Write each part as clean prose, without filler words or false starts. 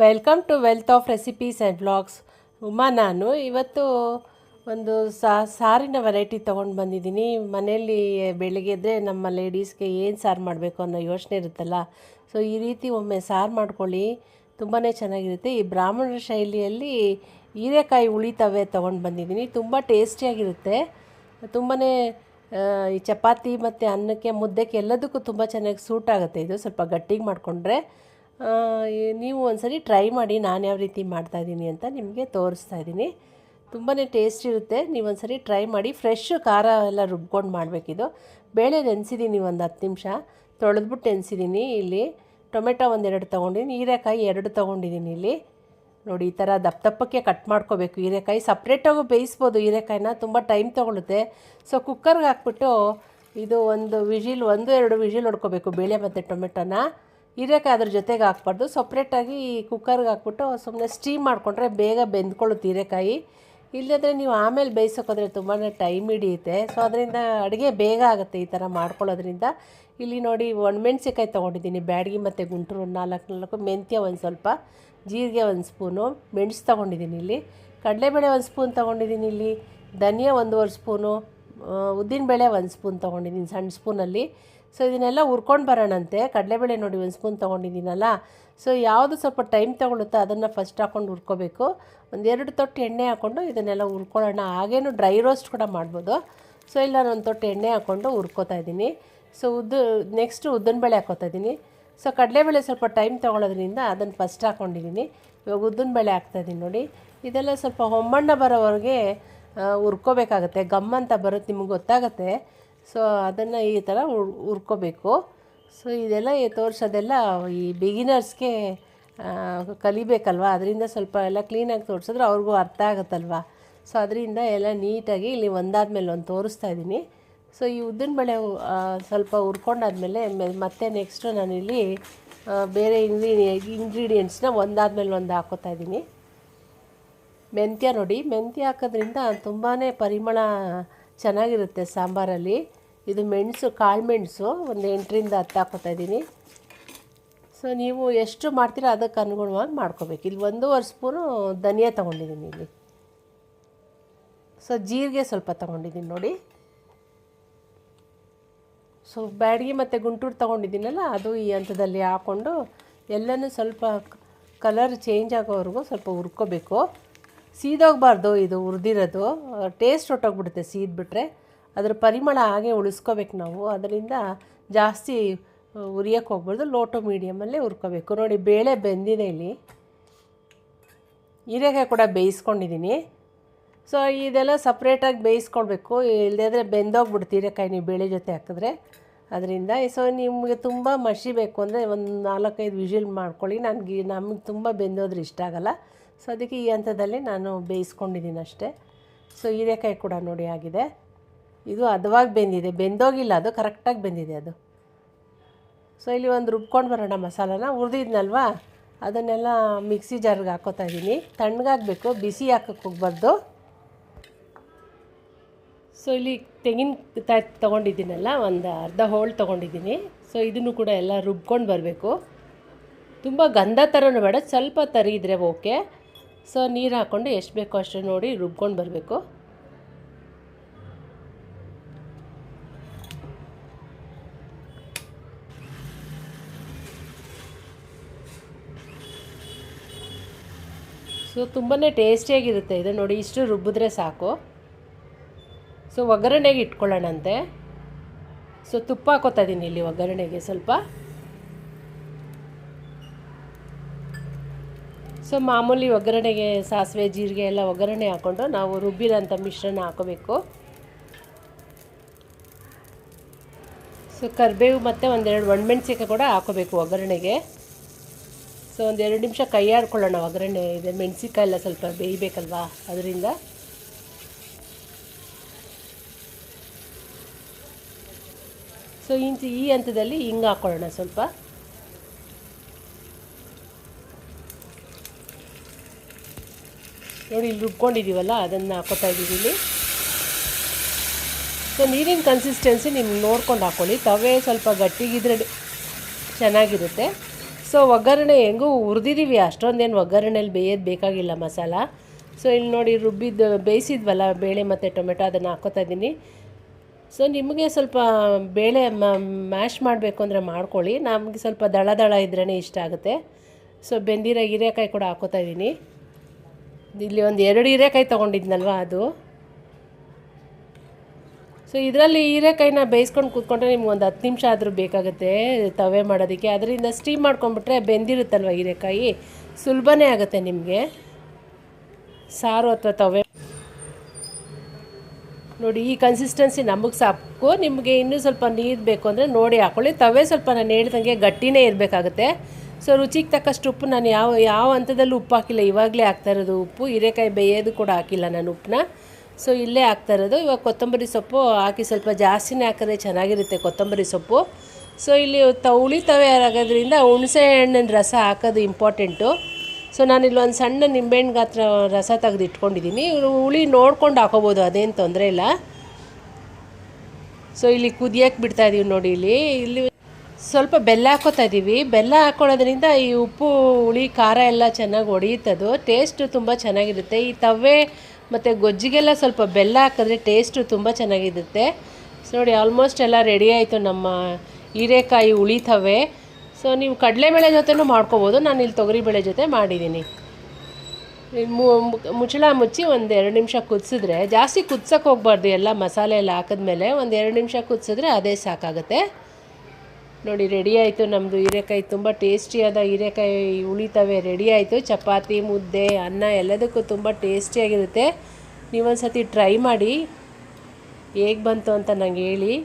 Welcome to wealth of recipes and vlogs. ನಾನು ಇವತ್ತು ಒಂದು ಸಾರಿನ ವೆರೈಟಿ ತೊಗೊಂಡು ಬಂದಿದ್ದೀನಿ. ಮನೆಯಲ್ಲಿ ಬೆಳಿಗ್ಗೆ ಎದ್ದರೆ ನಮ್ಮ ಲೇಡೀಸ್ಗೆ ಏನು ಸಾರು ಮಾಡಬೇಕು ಅನ್ನೋ ಯೋಚನೆ ಇರುತ್ತಲ್ಲ. ಸೊ ಈ ರೀತಿ ಒಮ್ಮೆ ಸಾರು ಮಾಡ್ಕೊಳ್ಳಿ, ತುಂಬಾ ಚೆನ್ನಾಗಿರುತ್ತೆ. ಈ ಬ್ರಾಹ್ಮಣರ ಶೈಲಿಯಲ್ಲಿ ಹೀರೆಕಾಯಿ ಉಳಿತವೆ ತೊಗೊಂಡು ಬಂದಿದ್ದೀನಿ. ತುಂಬ ಟೇಸ್ಟಿಯಾಗಿರುತ್ತೆ. ತುಂಬಾ ಈ ಚಪಾತಿ ಮತ್ತು ಅನ್ನಕ್ಕೆ, ಮುದ್ದೆಗೆ ಎಲ್ಲದಕ್ಕೂ ತುಂಬ ಚೆನ್ನಾಗಿ ಸೂಟ್ ಆಗುತ್ತೆ. ಇದು ಸ್ವಲ್ಪ ಗಟ್ಟಿಗೆ ಮಾಡಿಕೊಂಡ್ರೆ ನೀವು ಒಂದ್ಸರಿ ಟ್ರೈ ಮಾಡಿ. ನಾನು ಯಾವ ರೀತಿ ಮಾಡ್ತಾಯಿದ್ದೀನಿ ಅಂತ ನಿಮಗೆ ತೋರಿಸ್ತಾ ಇದ್ದೀನಿ. ತುಂಬಾ ಟೇಸ್ಟ್ ಇರುತ್ತೆ. ನೀವು ಒಂದ್ಸರಿ ಟ್ರೈ ಮಾಡಿ. ಫ್ರೆಶ್ ಖಾರ ಎಲ್ಲ ರುಬ್ಕೊಂಡು ಮಾಡಬೇಕಿದು. ಬೇಳೆ ನೆನೆಸಿದ್ದೀನಿ, ಒಂದು 10 ನಿಮಿಷ ತೊಳೆದ್ಬಿಟ್ಟು ನೆನೆಸಿದ್ದೀನಿ. ಇಲ್ಲಿ ಟೊಮೆಟೊ ಒಂದೆರಡು ತೊಗೊಂಡಿದ್ದೀನಿ, ಹೀರೆಕಾಯಿ 2 ತೊಗೊಂಡಿದ್ದೀನಿ. ಇಲ್ಲಿ ನೋಡಿ, ಈ ಥರ ದಪ್ಪಕ್ಕೆ ಕಟ್ ಮಾಡ್ಕೋಬೇಕು. ಹೀರೆಕಾಯಿ ಸಪ್ರೇಟಾಗೂ ಬೇಯಿಸ್ಬೋದು. ಹೀರೆಕಾಯಿನ ತುಂಬ ಟೈಮ್ ತೊಗೊಳುತ್ತೆ. ಸೊ ಕುಕ್ಕರ್ಗೆ ಹಾಕ್ಬಿಟ್ಟು ಇದು ಒಂದು 1-2 ವಿಜಿಲ್ ಹೊಡ್ಕೋಬೇಕು, ಬೇಳೆ ಮತ್ತು ಟೊಮೆಟೊನ. ಹೀರೆಕಾಯಿ ಅದ್ರ ಜೊತೆಗೆ ಹಾಕ್ಬಾರ್ದು, ಸಪ್ರೇಟಾಗಿ ಕುಕ್ಕರ್ಗೆ ಹಾಕ್ಬಿಟ್ಟು ಸುಮ್ಮನೆ ಸ್ಟೀಮ್ ಮಾಡಿಕೊಂಡ್ರೆ ಬೇಗ ಬೆಂದ್ಕೊಳ್ಳುತ್ತೆ ಹೀರೆಕಾಯಿ. ಇಲ್ಲದ್ರೆ ನೀವು ಆಮೇಲೆ ಬೇಯಿಸೋಕೋದ್ರೆ ತುಂಬಾ ಟೈಮ್ ಹಿಡಿಯುತ್ತೆ. ಸೊ ಅದರಿಂದ ಅಡುಗೆ ಬೇಗ ಆಗುತ್ತೆ ಈ ಥರ ಮಾಡ್ಕೊಳ್ಳೋದ್ರಿಂದ. ಇಲ್ಲಿ ನೋಡಿ, ಒಣಮೆಣ್ಸಿಕಾಯಿ ತೊಗೊಂಡಿದ್ದೀನಿ, ಬ್ಯಾಡಗಿ ಮತ್ತು ಗುಂಟೂರು 4 ಮೆಂತ್ಯ ಒಂದು ಸ್ವಲ್ಪ, ಜೀರಿಗೆ 1 ಸ್ಪೂನು, ಮೆಣಸು ತೊಗೊಂಡಿದ್ದೀನಿ. ಇಲ್ಲಿ ಕಡಲೆಬೇಳೆ 1 ಸ್ಪೂನ್ ತೊಗೊಂಡಿದ್ದೀನಿ. ಇಲ್ಲಿ ಧನಿಯಾ 1.5 ಸ್ಪೂನು, ಉದ್ದಿನಬೇಳೆ 1 ಸ್ಪೂನ್ ತೊಗೊಂಡಿದ್ದೀನಿ ಸಣ್ಣ ಸ್ಪೂನಲ್ಲಿ. ಸೊ ಇದನ್ನೆಲ್ಲ ಹುರ್ಕೊಂಡು ಬರೋಣಂತೆ. ಕಡಲೆಬೇಳೆ ನೋಡಿ 1 ಸ್ಪೂನ್ ತೊಗೊಂಡಿದ್ದೀನಲ್ಲ. ಸೊ ಯಾವುದು ಸ್ವಲ್ಪ ಟೈಮ್ ತೊಗೊಳುತ್ತೋ ಅದನ್ನು ಫಸ್ಟ್ ಹಾಕ್ಕೊಂಡು ಹುರ್ಕೋಬೇಕು. 1-2 ತೊಟ್ಟು ಎಣ್ಣೆ ಹಾಕ್ಕೊಂಡು ಇದನ್ನೆಲ್ಲ ಹುರ್ಕೊಳ್ಳೋಣ. ಹಾಗೇನು ಡ್ರೈ ರೋಸ್ಟ್ ಕೂಡ ಮಾಡ್ಬೋದು. ಸೊ ಇಲ್ಲ, ನಾನು 1 ತೊಟ್ಟು ಎಣ್ಣೆ ಹಾಕ್ಕೊಂಡು ಹುರ್ಕೋತಾ ಇದ್ದೀನಿ. ಸೊ ನೆಕ್ಸ್ಟು ಉದ್ದಿನಬೇಳೆ ಹಾಕ್ಕೋತಾ ಇದ್ದೀನಿ. ಸೊ ಕಡಲೆಬೇಳೆ ಸ್ವಲ್ಪ ಟೈಮ್ ತೊಗೊಳೋದ್ರಿಂದ ಅದನ್ನು ಫಸ್ಟ್ ಹಾಕ್ಕೊಂಡಿದ್ದೀನಿ. ಇವಾಗ ಉದ್ದಿನಬೇಳೆ ಹಾಕ್ತಾಯಿದ್ದೀನಿ ನೋಡಿ. ಇದೆಲ್ಲ ಸ್ವಲ್ಪ ಹೊಂಬಣ್ಣ ಬರೋವರೆಗೆ ಹುರ್ಕೋಬೇಕಾಗತ್ತೆ. ಗಮ್ ಅಂತ ಬರುತ್ತೆ, ನಿಮ್ಗೆ ಗೊತ್ತಾಗುತ್ತೆ. ಸೊ ಅದನ್ನು ಈ ಥರ ಹುರ್ಕೋಬೇಕು. ಸೊ ಇದೆಲ್ಲ ತೋರಿಸೋದೆಲ್ಲ ಈ ಬಿಗಿನರ್ಸ್ಗೆ ಕಲಿಬೇಕಲ್ವ, ಅದರಿಂದ ಸ್ವಲ್ಪ ಎಲ್ಲ ಕ್ಲೀನಾಗಿ ತೋರಿಸಿದ್ರೆ ಅವ್ರಿಗೂ ಅರ್ಥ ಆಗುತ್ತಲ್ವ. ಸೊ ಅದರಿಂದ ಎಲ್ಲ ನೀಟಾಗಿ ಇಲ್ಲಿ ಒಂದಾದ್ಮೇಲೆ ಒಂದು ತೋರಿಸ್ತಾ ಇದ್ದೀನಿ. ಸೊ ಈ ಉದ್ದಿನಬೇಳೆ ಸ್ವಲ್ಪ ಹುರ್ಕೊಂಡಾದ್ಮೇಲೆ ಮತ್ತೆ ನೆಕ್ಸ್ಟು ನಾನಿಲ್ಲಿ ಬೇರೆ ಇಂಗ್ರೀಡಿಯೆಂಟ್ಸ್ನ ಒಂದಾದ್ಮೇಲೆ ಒಂದು ಹಾಕ್ಕೋತಾ ಇದ್ದೀನಿ. ಮೆಂತ್ಯ ನೋಡಿ, ಮೆಂತ್ಯ ಹಾಕೋದ್ರಿಂದ ತುಂಬಾ ಪರಿಮಳ ಚೆನ್ನಾಗಿರುತ್ತೆ ಸಾಂಬಾರಲ್ಲಿ. ಇದು ಮೆಣಸು, ಕಾಳು ಮೆಣಸು ಒಂದು 8-10 ಹಾಕ್ಕೋತಾ ಇದ್ದೀನಿ. ಸೊ ನೀವು ಎಷ್ಟು ಮಾಡ್ತೀರೋ ಅದಕ್ಕೆ ಅನುಗುಣವಾಗಿ ಮಾಡ್ಕೋಬೇಕು. ಇಲ್ಲಿ 1.5 ಸ್ಪೂನು ಧನಿಯಾ ತೊಗೊಂಡಿದ್ದೀನಿ. ಇಲ್ಲಿ ಸೊ ಜೀರಿಗೆ ಸ್ವಲ್ಪ ತೊಗೊಂಡಿದ್ದೀನಿ ನೋಡಿ. ಸೊ ಬ್ಯಾಡಗಿ ಮತ್ತು ಗುಂಟೂರು ತೊಗೊಂಡಿದ್ದೀನಲ್ಲ, ಅದು ಈ ಹಂತದಲ್ಲಿ ಹಾಕ್ಕೊಂಡು ಎಲ್ಲನೂ ಸ್ವಲ್ಪ ಕಲರ್ ಚೇಂಜ್ ಆಗೋವರೆಗೂ ಸ್ವಲ್ಪ ಹುರ್ಕೋಬೇಕು. ಸೀದೋಗಬಾರ್ದು, ಇದು ಹುರಿದಿರೋದು ಟೇಸ್ಟ್ ಹೊಟ್ಟೋಗ್ಬಿಡುತ್ತೆ ಸೀದ್ಬಿಟ್ರೆ. ಅದರ ಪರಿಮಳ ಹಾಗೆ ಉಳಿಸ್ಕೋಬೇಕು ನಾವು. ಅದರಿಂದ ಜಾಸ್ತಿ ಹುರಿಯೋಕ್ಕೆ ಹೋಗ್ಬಾರ್ದು, ಲೋ ಟು ಮೀಡಿಯಮಲ್ಲೇ ಹುರ್ಕೋಬೇಕು. ನೋಡಿ, ಬೇಳೆ ಬೆಂದಿದೆ. ಇಲ್ಲಿ ಹೀರೆಕಾಯಿ ಕೂಡ ಬೇಯಿಸ್ಕೊಂಡಿದ್ದೀನಿ. ಸೊ ಇದೆಲ್ಲ ಸಪ್ರೇಟಾಗಿ ಬೇಯಿಸ್ಕೊಳ್ಬೇಕು, ಇಲ್ಲದೇ ಬೆಂದೋಗ್ಬಿಡುತ್ತೆ ಹೀರೆಕಾಯಿ ನೀವು ಬೇಳೆ ಜೊತೆ ಹಾಕಿದ್ರೆ. ಅದರಿಂದ ಸೊ ನಿಮಗೆ ತುಂಬ ಮಸಿ ಬೇಕು ಅಂದರೆ ಒಂದು 4-5 ವಿಜಿಲ್ ಮಾಡ್ಕೊಳ್ಳಿ. ನಮಗೆ ತುಂಬ ಬೆಂದೋದ್ರೆ ಇಷ್ಟ ಆಗೋಲ್ಲ. ಸೊ ಅದಕ್ಕೆ ಈ ಹಂತದಲ್ಲಿ ನಾನು ಬೇಯಿಸ್ಕೊಂಡಿದ್ದೀನಿ ಅಷ್ಟೇ. ಸೊ ಹೀರೆಕಾಯಿ ಕೂಡ ನೋಡಿ ಆಗಿದೆ. ಇದು ಹದವಾಗಿ ಬೆಂದಿದೆ, ಬೆಂದೋಗಿಲ್ಲ, ಅದು ಕರೆಕ್ಟಾಗಿ ಬೆಂದಿದೆ ಅದು. ಸೊ ಇಲ್ಲಿ ಒಂದು ರುಬ್ಕೊಂಡು ಬರೋಣ ಮಸಾಲಾನ. ಹುರಿದಿದ್ನಲ್ವ, ಅದನ್ನೆಲ್ಲ ಮಿಕ್ಸಿ ಜಾರ್ಗೆ ಹಾಕ್ಕೋತಾ ಇದ್ದೀನಿ. ತಣ್ಣಗಾಗಬೇಕು, ಬಿಸಿ ಹಾಕೋಕ್ಕೆ ಹೋಗ್ಬಾರ್ದು. ಸೊ ಇಲ್ಲಿ ತೆಂಗಿನಕಾಯಿ ತೊಗೊಂಡಿದ್ದೀನಲ್ಲ, ಒಂದು ಅರ್ಧ ಹೋಳು ತೊಗೊಂಡಿದ್ದೀನಿ. ಸೊ ಇದನ್ನು ಕೂಡ ಎಲ್ಲ ರುಬ್ಕೊಂಡು ಬರಬೇಕು. ತುಂಬ ಗಂಧ ಥರನೂ ಬೇಡ, ಸ್ವಲ್ಪ ತರಿ ಇದ್ದರೆ ಓಕೆ. ಸೊ ನೀರು ಹಾಕ್ಕೊಂಡು ಎಷ್ಟು ಬೇಕೋ ಅಷ್ಟು ನೋಡಿ ರುಬ್ಕೊಂಡು ಬರಬೇಕು. ಸೊ ತುಂಬಾ ಟೇಸ್ಟಿಯಾಗಿರುತ್ತೆ ಇದು ನೋಡಿ. ಇಷ್ಟು ರುಬ್ಬಿದ್ರೆ ಸಾಕು. ಸೊ ಒಗ್ಗರಣೆಗೆ ಇಟ್ಕೊಳ್ಳೋಣಂತೆ. ಸೊ ತುಪ್ಪ ಹಾಕೋತಾ ಇದ್ದೀನಿ ಇಲ್ಲಿ ಒಗ್ಗರಣೆಗೆ ಸ್ವಲ್ಪ. ಸೊ ಮಾಮೂಲಿ ಒಗ್ಗರಣೆಗೆ ಸಾಸಿವೆ, ಜೀರಿಗೆ ಎಲ್ಲ ಒಗ್ಗರಣೆ ಹಾಕ್ಕೊಂಡು ನಾವು ರುಬ್ಬಿರೋಂಥ ಮಿಶ್ರಣ ಹಾಕೋಬೇಕು. ಸೊ ಕರಿಬೇವು ಮತ್ತು 1-2 ಒಣಮೆಣ್ಸಿಕಾಯಿ ಕೂಡ ಹಾಕೋಬೇಕು ಒಗ್ಗರಣೆಗೆ. ಸೊ 1-2 ನಿಮಿಷ ಕೈ ಆಡ್ಕೊಳ್ಳೋಣ. ಒಗ್ಗರಣೆ ಇದೆ, ಮೆಣಸಿಕಾಯಿ ಎಲ್ಲ ಸ್ವಲ್ಪ ಬೇಯಬೇಕಲ್ವಾ, ಅದರಿಂದ. ಸೊ ಈ ಹಂತದಲ್ಲಿ ಹಿಂಗೆ ಹಾಕ್ಕೊಳ್ಳೋಣ ಸ್ವಲ್ಪ. ನೋಡಿ, ಇಲ್ಲಿ ರುಬ್ಕೊಂಡಿದ್ದೀವಲ್ಲ ಅದನ್ನು ಹಾಕ್ಕೋತಾ ಇದ್ದೀವಿ ಇಲ್ಲಿ. ಸೊ ನೀರಿನ ಕನ್ಸಿಸ್ಟೆನ್ಸಿ ನಿಮ್ಗೆ ನೋಡ್ಕೊಂಡು ಹಾಕ್ಕೊಳ್ಳಿ. ತವೆ ಸ್ವಲ್ಪ ಗಟ್ಟಿಗಿದ್ರೆ ಚೆನ್ನಾಗಿರುತ್ತೆ. ಸೊ ಒಗ್ಗರಣೆ ಹೆಂಗೂ ಹುರಿದಿದ್ದೀವಿ, ಅಷ್ಟೊಂದೇನು ಒಗ್ಗರಣೆಯಲ್ಲಿ ಬೇಯೋದು ಬೇಕಾಗಿಲ್ಲ ಮಸಾಲ. ಸೊ ಇಲ್ಲಿ ನೋಡಿ ರುಬ್ಬಿದ್ದು ಬೇಯಿಸಿದ್ವಲ್ಲ ಬೇಳೆ ಮತ್ತು ಟೊಮೆಟೊ, ಅದನ್ನು ಹಾಕ್ಕೋತಾ ಇದ್ದೀನಿ. ಸೊ ನಿಮಗೆ ಸ್ವಲ್ಪ ಬೇಳೆ ಮ್ಯಾಶ್ ಮಾಡಬೇಕು ಅಂದರೆ ಮಾಡ್ಕೊಳ್ಳಿ, ನಮಗೆ ಸ್ವಲ್ಪ ದಳ ದಳ ಇದ್ರೇ ಇಷ್ಟ ಆಗುತ್ತೆ. ಸೊ ಬೆಂದಿರೋ ಹೀರೆಕಾಯಿ ಕೂಡ ಹಾಕ್ಕೋತಾ ಇದ್ದೀನಿ. ಇಲ್ಲಿ ಒಂದು 2 ಹೀರೆಕಾಯಿ ತೊಗೊಂಡಿದ್ನಲ್ವ ಅದು. ಸೊ ಇದರಲ್ಲಿ ಹೀರೆಕಾಯಿನ ಬೇಯಿಸ್ಕೊಂಡು ಕೂತ್ಕೊಂಡ್ರೆ ನಿಮ್ಗೆ ಒಂದು 10 ನಿಮಿಷ ಆದರೂ ಬೇಕಾಗುತ್ತೆ ತವೆ ಮಾಡೋದಕ್ಕೆ. ಅದರಿಂದ ಸ್ಟೀಮ್ ಮಾಡ್ಕೊಂಡ್ಬಿಟ್ರೆ ಬೆಂದಿರುತ್ತಲ್ವ ಹೀರೆಕಾಯಿ, ಸುಲಭನೇ ಆಗುತ್ತೆ ನಿಮಗೆ ಸಾರು ಅಥವಾ ತವೆ. ನೋಡಿ ಈ ಕನ್ಸಿಸ್ಟೆನ್ಸಿ ನಮಗೆ ಸಾಕು. ನಿಮಗೆ ಇನ್ನೂ ಸ್ವಲ್ಪ ನೀರು ಬೇಕು ಅಂದರೆ ನೋಡಿ ಹಾಕ್ಕೊಳ್ಳಿ. ತವೆ ಸ್ವಲ್ಪ ನಾನು ಹೇಳ್ದಂಗೆ ಗಟ್ಟಿನೇ ಇರಬೇಕಾಗುತ್ತೆ. ಸೊ ರುಚಿಗೆ ತಕ್ಕಷ್ಟು ಉಪ್ಪು ನಾನು ಯಾವ ಹಂತದಲ್ಲೂ ಉಪ್ಪು ಹಾಕಿಲ್ಲ, ಇವಾಗಲೇ ಹಾಕ್ತಾ ಇರೋದು ಉಪ್ಪು. ಹೀರೆಕಾಯಿ ಬೇಯೋದು ಕೂಡ ಹಾಕಿಲ್ಲ ನಾನು ಉಪ್ಪನ್ನ. ಸೊ ಇಲ್ಲೇ ಹಾಕ್ತಾ ಇರೋದು. ಇವಾಗ ಕೊತ್ತಂಬರಿ ಸೊಪ್ಪು ಹಾಕಿ ಸ್ವಲ್ಪ ಜಾಸ್ತಿನೇ ಹಾಕಿದ್ರೆ ಚೆನ್ನಾಗಿರುತ್ತೆ ಕೊತ್ತಂಬರಿ ಸೊಪ್ಪು. ಸೊ ಇಲ್ಲಿ ಹುಳಿ ತವೆ ಆಗೋದ್ರಿಂದ ಹುಣಸೆ ಹಣ್ಣಿನ ರಸ ಹಾಕೋದು ಇಂಪಾರ್ಟೆಂಟು. ಸೊ ನಾನಿಲ್ಲಿ ಒಂದು ಸಣ್ಣ ನಿಂಬೆಹಣ್ಣು ಗಾತ್ರ ರಸ ತೆಗೆದು ಇಟ್ಕೊಂಡಿದ್ದೀನಿ. ಹುಳಿ ನೋಡ್ಕೊಂಡು ಹಾಕೋಬೋದು, ಅದೇನು ತೊಂದರೆ ಇಲ್ಲ. ಸೊ ಇಲ್ಲಿ ಕುದಿಯೋಕ್ಕೆ ಬಿಡ್ತಾಯಿದ್ದೀವಿ ನೋಡಿ. ಇಲ್ಲಿ ಸ್ವಲ್ಪ ಬೆಲ್ಲ ಹಾಕೋತಾ ಇದ್ದೀವಿ. ಬೆಲ್ಲ ಹಾಕ್ಕೊಳ್ಳೋದ್ರಿಂದ ಈ ಉಪ್ಪು ಹುಳಿ ಖಾರ ಎಲ್ಲ ಚೆನ್ನಾಗಿ ಹೊಡೆಯುತ್ತದು, ಟೇಸ್ಟು ತುಂಬ ಚೆನ್ನಾಗಿರುತ್ತೆ. ಈ ತವೆ ಮತ್ತು ಗೊಜ್ಜಿಗೆಲ್ಲ ಸ್ವಲ್ಪ ಬೆಲ್ಲ ಹಾಕಿದ್ರೆ ಟೇಸ್ಟು ತುಂಬ ಚೆನ್ನಾಗಿರುತ್ತೆ. ಸೊ ನೋಡಿ ಆಲ್ಮೋಸ್ಟ್ ಎಲ್ಲ ರೆಡಿ ಆಯಿತು ನಮ್ಮ ಹೀರೆಕಾಯಿ ಹುಳಿ ತವೆ. ಸೊ ನೀವು ಕಡಲೆಬೇಳೆ ಜೊತೆನೂ ಮಾಡ್ಕೋಬೋದು, ನಾನು ಇಲ್ಲಿ ತೊಗರಿಬೇಳೆ ಜೊತೆ ಮಾಡಿದ್ದೀನಿ. ಮುಚ್ಚಳ ಮುಚ್ಚಿ ಒಂದು 2 ನಿಮಿಷ ಕುದಿಸಿದ್ರೆ, ಜಾಸ್ತಿ ಕುದ್ಸೋಕ್ಕೆ ಹೋಗ್ಬಾರ್ದು, ಎಲ್ಲ ಮಸಾಲೆ ಎಲ್ಲ ಹಾಕಿದ್ಮೇಲೆ ಒಂದು 2 ನಿಮಿಷ ಕುದಿಸಿದ್ರೆ ಅದೇ ಸಾಕಾಗುತ್ತೆ. ನೋಡಿ ರೆಡಿ ಆಯಿತು ನಮ್ಮದು ಹೀರೆಕಾಯಿ. ತುಂಬ ಟೇಸ್ಟಿಯಾದ ಹೀರೆಕಾಯಿ ಹುಳಿ ತವೆ ರೆಡಿ ಆಯಿತು. ಚಪಾತಿ, ಮುದ್ದೆ, ಅನ್ನ ಎಲ್ಲದಕ್ಕೂ ತುಂಬ ಟೇಸ್ಟಿಯಾಗಿರುತ್ತೆ. ನೀವೊಂದು ಸತಿ ಟ್ರೈ ಮಾಡಿ, ಹೇಗೆ ಬಂತು ಅಂತ ನಂಗೆ ಹೇಳಿ.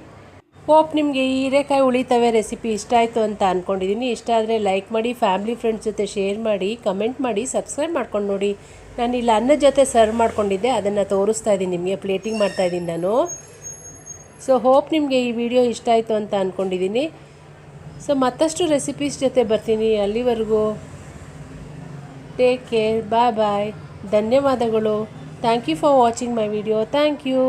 ಹೋಪ್ ನಿಮಗೆ ಈ ಹೀರೆಕಾಯಿ ಹುಳಿ ತವೆ ರೆಸಿಪಿ ಇಷ್ಟ ಆಯಿತು ಅಂತ ಅಂದ್ಕೊಂಡಿದ್ದೀನಿ. ಇಷ್ಟ ಆದರೆ ಲೈಕ್ ಮಾಡಿ, ಫ್ಯಾಮಿಲಿ ಫ್ರೆಂಡ್ಸ್ ಜೊತೆ ಶೇರ್ ಮಾಡಿ, ಕಮೆಂಟ್ ಮಾಡಿ, ಸಬ್ಸ್ಕ್ರೈಬ್ ಮಾಡ್ಕೊಂಡು ನೋಡಿ. ನಾನು ಇಲ್ಲಿ ಅನ್ನದ ಜೊತೆ ಸರ್ವ್ ಮಾಡ್ಕೊಂಡಿದ್ದೆ, ಅದನ್ನು ತೋರಿಸ್ತಾ ಇದ್ದೀನಿ ನಿಮಗೆ, ಪ್ಲೇಟಿಂಗ್ ಮಾಡ್ತಾಯಿದ್ದೀನಿ ನಾನು. ಸೊ ಹೋಪ್ ನಿಮಗೆ ಈ ವಿಡಿಯೋ ಇಷ್ಟ ಆಯಿತು ಅಂತ ಅಂದ್ಕೊಂಡಿದ್ದೀನಿ. ಸೊ ಮತ್ತಷ್ಟು ರೆಸಿಪೀಸ್ ಜೊತೆ ಬರ್ತೀನಿ. ಅಲ್ಲಿವರೆಗೂ ಟೇಕ್ ಕೇರ್, ಬಾಯ್ ಬಾಯ್, ಧನ್ಯವಾದಗಳು. Thank you for watching my video. Thank you.